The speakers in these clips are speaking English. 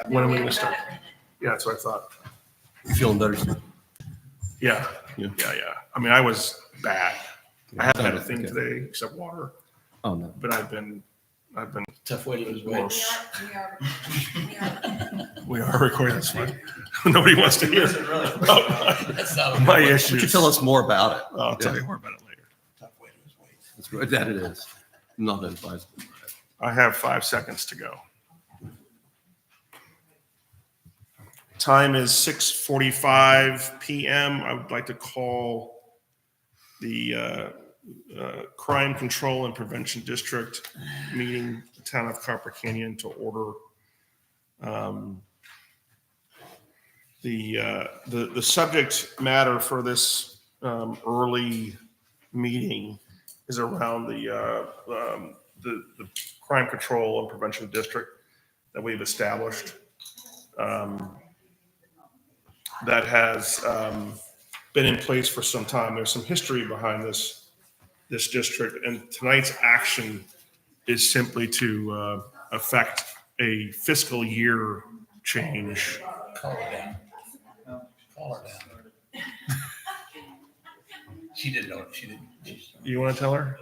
When are we going to start? Yeah, that's what I thought. You feeling better? Steve? Yeah. Yeah. I mean, I was bad. I haven't had a thing Okay. today except water, Oh, no. but I've been Tough way to lose weight. worse. We are. We are recording this one. Nobody wants to hear about That's not my Would issues. you tell us more about it? I'll tell Yeah. you more about it later. tough way to lose weight. That's right. That it is. Not advisable. I have 5 seconds to go. Time is 6:45 p.m. I would like to call the Crime Control and Prevention District meeting, the town of Copper Canyon, to order. The subject matter for this early meeting is around the Crime Control and Prevention District that we've established. That has been in place for some time. There's some history behind this district, and tonight's action is simply to affect a fiscal year change. Call her down. Call her down. She didn't know. She didn't. You want to tell her?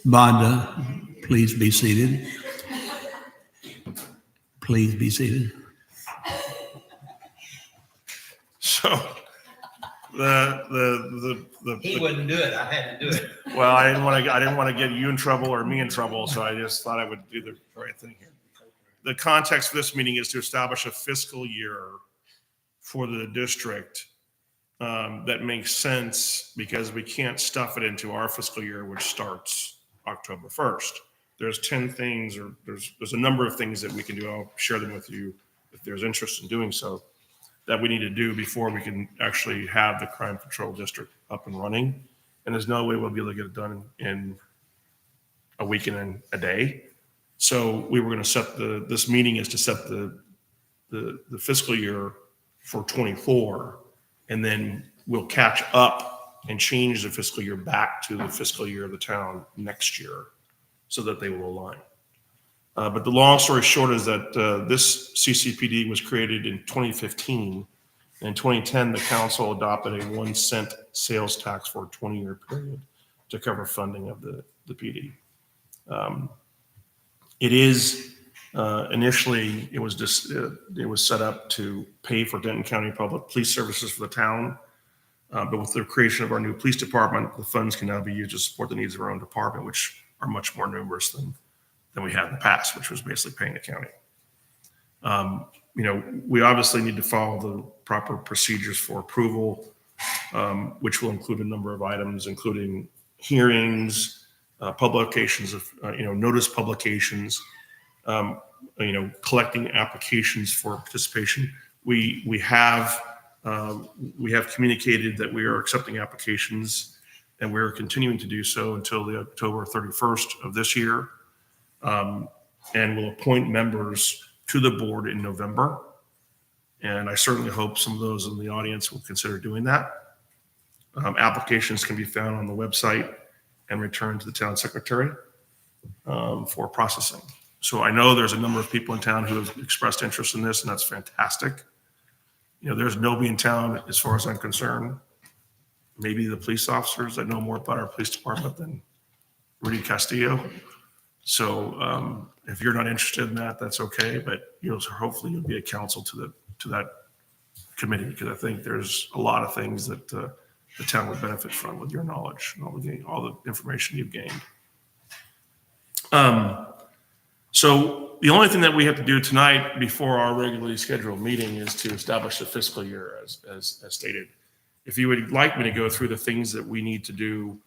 Bonda, please be seated. Please be seated. So He wouldn't do it. I had to do it. well, I didn't want to get you in trouble or me in trouble, so I just thought I would do the right thing here. The context for this meeting is to establish a fiscal year for the district that makes sense, because we can't stuff it into our fiscal year, which starts October 1st. There's 10 things, or there's a number of things that we can do. I'll share them with you if there's interest in doing so, that we need to do before we can actually have the crime control district up and running. And there's no way we'll be able to get it done in a week and a day. So we were going to set this meeting is to set the fiscal year for 24, and then we'll catch up and change the fiscal year back to the fiscal year of the town next year, so that they will align. But the long story short is that this CCPD was created in 2015. In 2010, the council adopted a 1 cent sales tax for a 20-year period to cover funding of the PD. It is initially, it was set up to pay for Denton County Public Police Services for the town. But with the creation of our new police department, the funds can now be used to support the needs of our own department, which are much more numerous than we had in the past, which was basically paying the county. We obviously need to follow the proper procedures for approval, which will include a number of items, including hearings, publications of, notice publications, collecting applications for participation. We have communicated that we are accepting applications, and we're continuing to do so until the October 31st of this year. And we'll appoint members to the board in November. And I certainly hope some of those in the audience will consider doing that. Applications can be found on the website and returned to the town secretary for processing. So I know there's a number of people in town who have expressed interest in this, and that's fantastic. There's nobody in town, as far as I'm concerned, maybe the police officers that know more about our police department than Rudy Castillo. So if you're not interested in that, that's okay. But hopefully you'll be a counsel to that committee, because I think there's a lot of things that the town would benefit from with your knowledge and all the information you've gained. So the only thing that we have to do tonight before our regularly scheduled meeting is to establish the fiscal year, as stated. If you would like me to go through the things that we need to do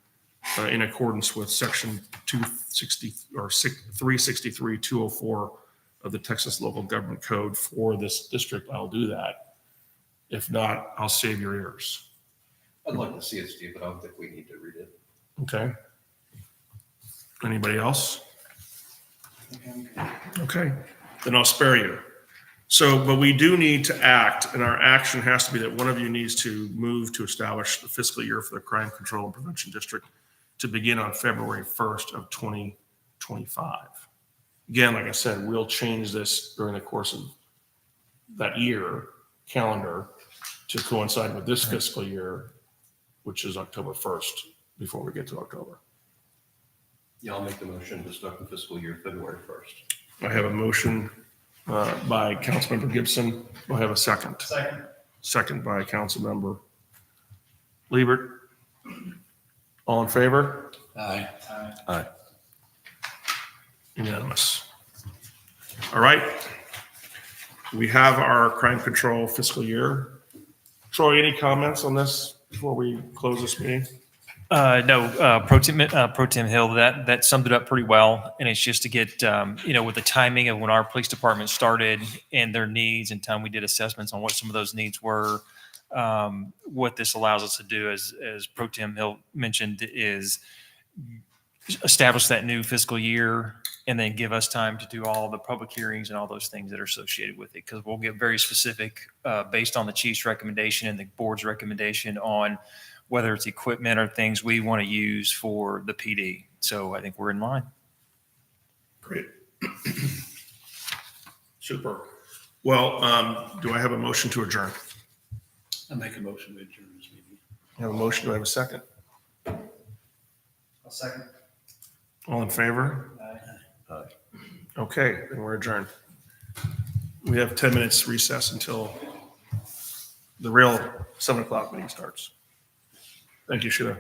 in accordance with section 260 or 363-204 of the Texas Local Government Code for this district, I'll do that. If not, I'll save your ears. I'd like to see it, Steve, but I don't think we need to read it. Okay. Anybody else? Okay, then I'll spare you. So, but we do need to act, and our action has to be that one of you needs to move to establish the fiscal year for the Crime Control and Prevention District to begin on February 1st of 2025. Again, like I said, we'll change this during the course of that year calendar to coincide with this fiscal year, which is October 1st, before we get to October. Yeah, I'll make the motion to start the fiscal year February 1st. I have a motion by Councilmember Gibson. Do I have a second? Second. Second by Councilmember Liebert. All in favor? Aye. Aye. Unanimous. All right. We have our crime control fiscal year. Troy, any comments on this before we close this meeting? No, Pro Tem Hill, that summed it up pretty well. And it's just to get, with the timing of when our police department started and their needs and time we did assessments on what some of those needs were. What this allows us to do, as Pro Tem Hill mentioned, is establish that new fiscal year and then give us time to do all the public hearings and all those things that are associated with it. Because we'll get very specific based on the chief's recommendation and the board's recommendation on whether it's equipment or things we want to use for the PD. So I think we're in line. Great. Super. Well, do I have a motion to adjourn? I make a motion to adjourn this meeting. I have a motion. Do I have a second? I'll second. All in favor? Aye. Okay, then we're adjourned. We have 10 minutes recess until the real 7 o'clock meeting starts. Thank you, Sheila.